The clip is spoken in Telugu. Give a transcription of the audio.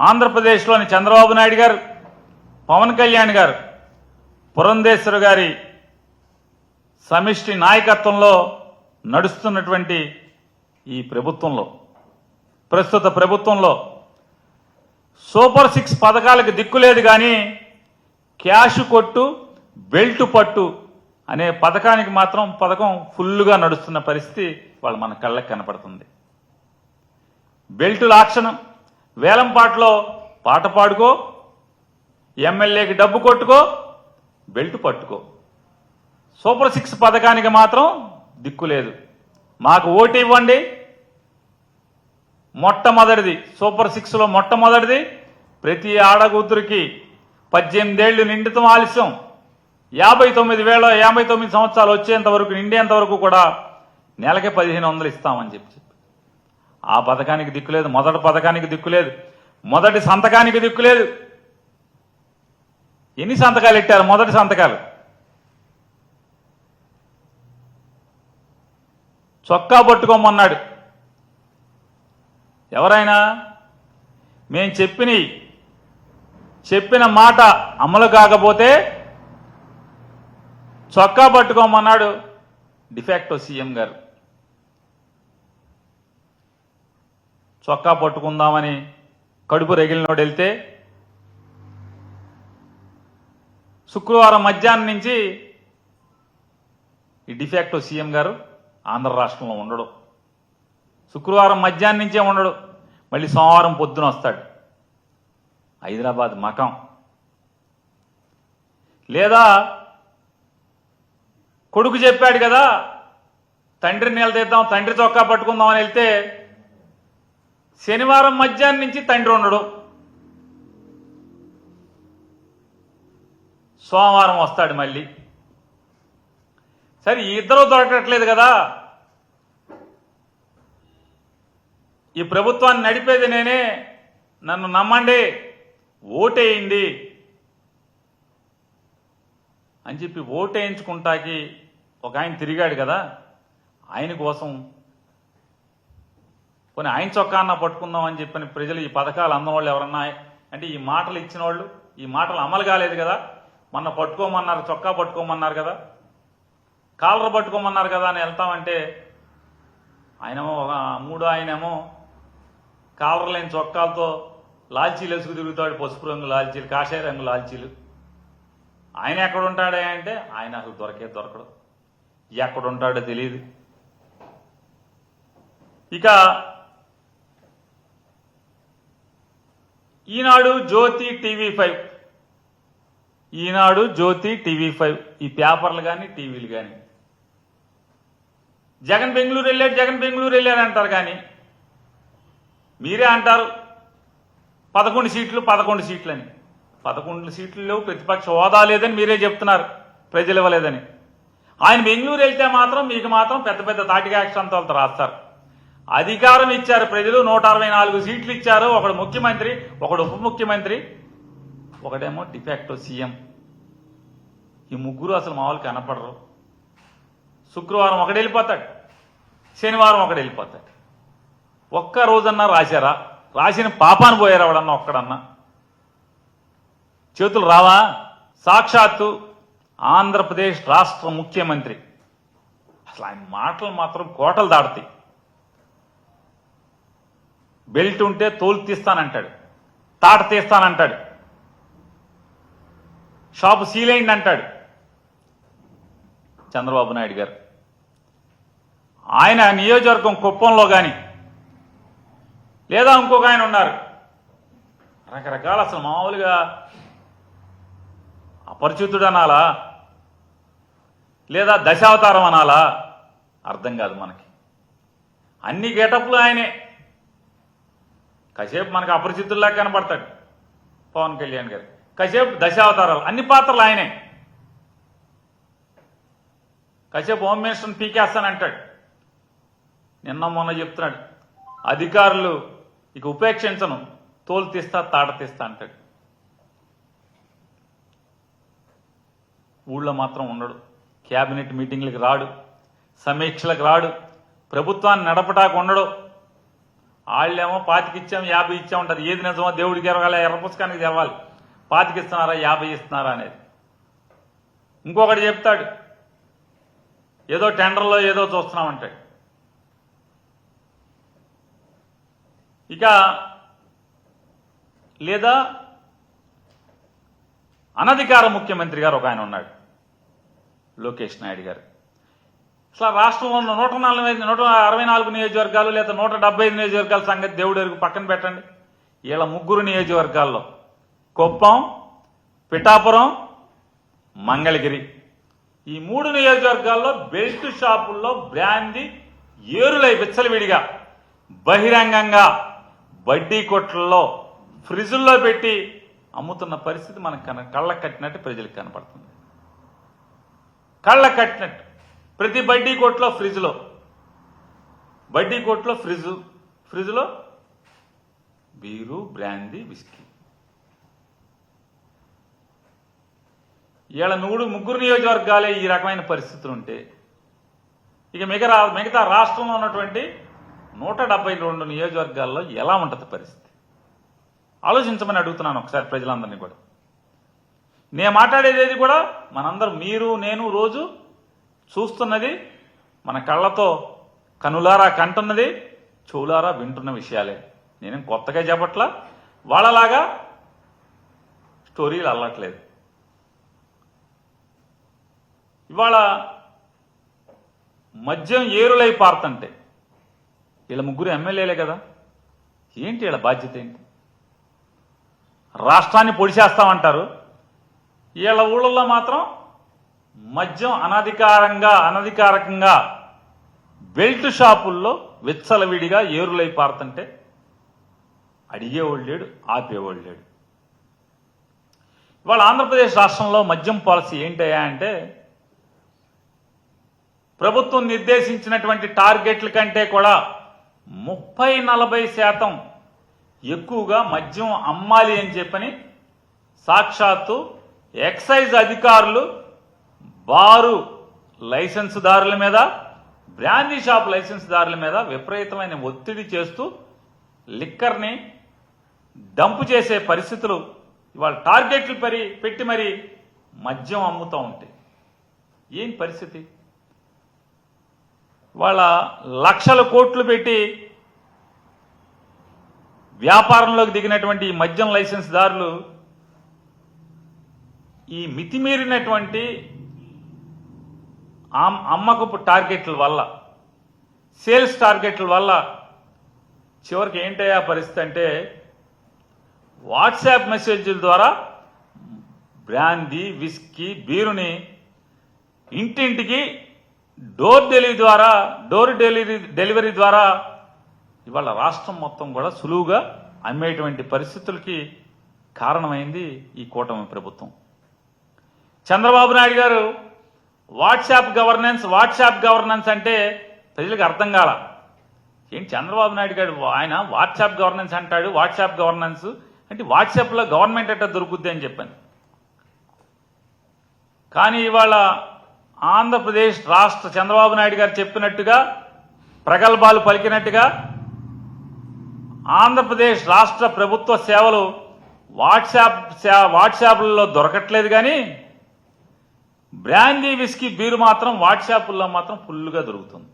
ఆంధ్రప్రదేశ్లోని చంద్రబాబు నాయుడు గారు, పవన్ కళ్యాణ్ గారు, పురంధేశ్వరి గారి సమిష్టి నాయకత్వంలో నడుస్తున్నటువంటి ఈ ప్రభుత్వంలో, ప్రస్తుత ప్రభుత్వంలో సూపర్ 6 పథకాలకు దిక్కులేదు కానీ క్యాష్ కొట్టు బెల్ట్ పట్టు అనే పథకం ఫుల్గా నడుస్తున్న పరిస్థితి వాళ్ళు మన కళ్ళకి కనపడుతుంది. బెల్ట్ లాక్షణం, వేలంపాట్లో పాట పాడుకో, ఎమ్మెల్యేకి డబ్బు కొట్టుకో, బెల్ట్ పట్టుకో. సూపర్ 6 పథకానికి మాత్రం దిక్కులేదు. మాకు ఓటు ఇవ్వండి. మొట్టమొదటిది సూపర్ 6లో మొట్టమొదటిది ప్రతి ఆడకూతురికి 18 ఏళ్లు నిండితం ఆలస్యం 59 సంవత్సరాలు వచ్చేంత వరకు నిండేంత వరకు కూడా నెలకి 1500 ఇస్తామని చెప్పి ఆ పథకానికి దిక్కులేదు. మొదటి పథకానికి దిక్కులేదు. మొదటి సంతకానికి దిక్కులేదు. ఎన్ని సంతకాలు ఇట్టారు? మొదటి సంతకాలు చొక్కా పట్టుకోమన్నాడు. ఎవరైనా మేము చెప్పిన మాట అమలు కాకపోతే చొక్కా పట్టుకోమన్నాడు డిఫాక్టో సీఎం గారు. చొక్కా పట్టుకుందామని కడుపు రగిలినోడు వెళ్తే శుక్రవారం మధ్యాహ్నం నుంచి ఈ డిఫాక్టో సీఎం గారు ఆంధ్ర రాష్ట్రంలో ఉండడు. శుక్రవారం మధ్యాహ్నం నుంచే ఉండడు. మళ్ళీ సోమవారం పొద్దున వస్తాడు. హైదరాబాద్ మకం. లేదా కొడుకు చెప్పాడు కదా తండ్రిని నిలదీద్దాం, తండ్రి చొక్కా పట్టుకుందాం అని వెళ్తే శనివారం మధ్యాహ్నం నుంచి తండ్రి ఉండడు. సోమవారం వస్తాడు మళ్ళీ. సరే ఇద్దరు దొరకట్లేదు కదా. ఈ ప్రభుత్వాన్ని నడిపేది నేనే, నన్ను నమ్మండి, ఓటేయండి అని చెప్పి ఓటేయించుకుంటాకి ఒక ఆయన తిరిగాడు కదా. ఆయన కోసం కొన్ని ఆయన చొక్కా అన్న పట్టుకుందాం అని చెప్పని ప్రజలు ఈ పథకాలు అందవాళ్ళు ఎవరన్నా అంటే ఈ మాటలు ఇచ్చిన వాళ్ళు ఈ మాటలు అమలు కాలేదు కదా. మొన్న పట్టుకోమన్నారు, చొక్కా పట్టుకోమన్నారు కదా, కాలర్ పట్టుకోమన్నారు కదా అని వెళ్తామంటే ఆయనేమో ఆయనేమో కాలర్ లేని చొక్కాలతో లాల్చీలు వేసుకు తిరుగుతాడు. పసుపు రంగు లాల్చీలు, కాషాయ రంగు లాల్చీలు. ఆయన ఎక్కడ ఉంటాడే అంటే ఆయన అసలు దొరకడు. ఎక్కడుంటాడో తెలియదు. ఇక ఈనాడు, జ్యోతి, టీవీ5 ఈ పేపర్లు కానీ టీవీలు కానీ జగన్ బెంగళూరు వెళ్ళాడు అంటారు. కానీ మీరే అంటారు 11 సీట్లు అని. 11 సీట్లు లేవు, ప్రతిపక్ష హోదా లేదని మీరే చెప్తున్నారు, ప్రజలు ఇవ్వలేదని. ఆయన బెంగళూరు వెళ్తే మాత్రం మీకు మాత్రం పెద్ద పెద్ద తాటిగా అక్షంతాలతో రాస్తారు. అధికారం ఇచ్చారు ప్రజలు, 164 సీట్లు ఇచ్చారు. ఒకడు ముఖ్యమంత్రి, ఒకడు ఉప ముఖ్యమంత్రి, ఒకడేమో డిఫాక్టో సీఎం. ఈ ముగ్గురు అసలు మామూలు కనపడరు. శుక్రవారం ఒకడు వెళ్ళిపోతాడు, శనివారం ఒకడు వెళ్ళిపోతాడు. ఒక్క రోజన్నా రాశారా? రాసిన పాపాను పోయారు ఎవడన్నా ఒక్కడన్నా? చేతులు రావా? సాక్షాత్తు ఆంధ్రప్రదేశ్ రాష్ట్ర ముఖ్యమంత్రి. అసలు ఆయన మాటలు మాత్రం కోటలు దాడుతాయి. బెల్ట్ ఉంటే తోలు తీస్తానంటాడు, తాట తీస్తానంటాడు, షాపు సీలైంది అంటాడు చంద్రబాబు నాయుడు గారు. ఆయన నియోజకవర్గం కుప్పంలో కానీ లేదా ఇంకొక ఆయన ఉన్నారు, రకరకాల అసలు మామూలుగా అపరిచితుడు అనాలా లేదా దశావతారం అనాలా అర్థం కాదు మనకి. అన్ని గెటప్లు ఆయనే. కాసేపు మనకు అపరిచితుల్లా కనబడతాడు పవన్ కళ్యాణ్ గారు, కాసేపు దశావతారాలు, అన్ని పాత్రలు ఆయనే. కాసేపు హోమ్ మినిస్టర్ని పీకేస్తానంటాడు. నిన్న మొన్న చెప్తున్నాడు అధికారులు ఇక ఉపేక్షించను, తోలు తీస్తా తాట తీస్తా అంటాడు. ఊళ్ళో మాత్రం ఉండడు, క్యాబినెట్ మీటింగ్లకు రాడు, సమీక్షలకు రాడు, ప్రభుత్వాన్ని నడపటాకు ఉండడు. వాళ్ళేమో 25 ఇచ్చాం 50 ఇచ్చాం ఉంటుంది. ఏది నిజమో దేవుడికి ఎరగాలి, ఎర్ర పుస్తకానికి తెరవాలి. 25 ఇస్తున్నారా 50 ఇస్తున్నారా అనేది. ఇంకొకటి చెప్తాడు, ఏదో టెండర్లో ఏదో చూస్తున్నామంటాడు. ఇక లేదా అనధికార ముఖ్యమంత్రి గారు ఒక ఆయన ఉన్నాడు, లోకేష్ నాయుడు గారు. అసలు రాష్ట్రంలో ఉన్న 164 నియోజకవర్గాలు లేదా 175 నియోజకవర్గాల సంగతి దేవుడు ఎరుగు పక్కన పెట్టండి. వీళ్ళ 3 నియోజకవర్గాల్లో కుప్పం, పిఠాపురం, మంగళగిరి, ఈ 3 నియోజకవర్గాల్లో బెల్ట్ షాపుల్లో బ్రాందీ ఏరులై విచ్చలవిడిగా బహిరంగంగా వడ్డీ కొట్లలో ఫ్రిడ్జుల్లో పెట్టి అమ్ముతున్న పరిస్థితి మనకు కళ్ళకు కట్టినట్టు ప్రజలకు కనపడుతుంది. కళ్ళకు కట్టినట్టు ప్రతి వడ్డీ కొట్లో ఫ్రిడ్జ్లో బీరు, బ్రాందీ, విస్కీ. ఇవాళ 3 నియోజకవర్గాలే ఈ రకమైన పరిస్థితులు ఉంటే ఇక మిగతా రాష్ట్రంలో ఉన్నటువంటి 172 నియోజకవర్గాల్లో ఎలా ఉంటుంది పరిస్థితి? ఆలోచించమని అడుగుతున్నాను ఒకసారి ప్రజలందరినీ కూడా. నేను మాట్లాడేది కూడా మనందరం, మీరు నేను రోజు చూస్తున్నది, మన కళ్ళతో కనులారా కంటున్నది, చెవులారా వింటున్న విషయాలే. నేనేం కొత్తగా చెప్పట్లా, వాళ్ళలాగా స్టోరీలు అల్లట్లేదు. ఇవాళ మద్యం ఏరులై పారుతుంటే వీళ్ళ 3 ఎమ్మెల్యేలే కదా, ఏంటి వీళ్ళ బాధ్యత ఏంటి? రాష్ట్రాన్ని పొడిచేస్తామంటారు, వీళ్ళ ఊళ్ళల్లో మాత్రం మద్యం అనధికారికంగా బెల్ట్ షాపుల్లో విచ్చలవిడిగా ఏరులై పారుతుంటే అడిగేవాళ్ళు లేడు, ఆపేవాళ్ళు లేడు. ఇవాళ ఆంధ్రప్రదేశ్ రాష్ట్రంలో మద్యం పాలసీ ఏంటయ్యా అంటే, ప్రభుత్వం నిర్దేశించినటువంటి టార్గెట్ల కంటే కూడా 30-40% ఎక్కువగా మద్యం అమ్మాలి అని చెప్పని సాక్షాత్తు ఎక్సైజ్ అధికారులు బారు లైసెన్సుదారుల మీద, బ్రాందీ షాప్ లైసెన్సుదారుల మీద విపరీతమైన ఒత్తిడి చేస్తూ లిక్కర్ని డంపు చేసే పరిస్థితులు ఇవాళ టార్గెట్లు పెట్టి మరి మద్యం అమ్ముతూ ఉంటాయి. ఏం పరిస్థితి? వాళ్ళ లక్షల కోట్లు పెట్టి వ్యాపారంలోకి దిగినటువంటి ఈ మద్యం లైసెన్స్దారులు ఈ మితిమీరినటువంటి అమ్మకపు టార్గెట్ల వల్ల, సేల్స్ టార్గెట్ల వల్ల చివరికి ఏంటయ్యా పరిస్థితి అంటే, వాట్సాప్ మెసేజ్ల ద్వారా బ్రాందీ, విస్కీ, బీరుని ఇంటింటికి డోర్ డెలివరీ ద్వారా ఇవాళ రాష్ట్రం మొత్తం కూడా సులువుగా అమ్మేటువంటి పరిస్థితులకి కారణమైంది ఈ కూటమి ప్రభుత్వం. చంద్రబాబు నాయుడు గారు వాట్సాప్ గవర్నెన్స్ అంటే ప్రజలకు అర్థం కాల. ఏంటి చంద్రబాబు నాయుడు గారు ఆయన వాట్సాప్ గవర్నెన్స్ అంటాడు, వాట్సాప్ గవర్నెన్స్ అంటే వాట్సాప్లో గవర్నమెంట్ ఎట్లా దొరుకుద్ది అని చెప్పాను. కానీ ఇవాళ ఆంధ్రప్రదేశ్ రాష్ట్ర చంద్రబాబు నాయుడు గారు చెప్పినట్టుగా, ప్రగల్భాలు పలికినట్టుగా ఆంధ్రప్రదేశ్ రాష్ట్ర ప్రభుత్వ సేవలు వాట్సాప్లలో దొరకట్లేదు. కానీ బ్రాందీ, విస్కీ, బీరు మాత్రం వాట్సాప్ల్లో మాత్రం ఫుల్గా దొరుకుతుంది.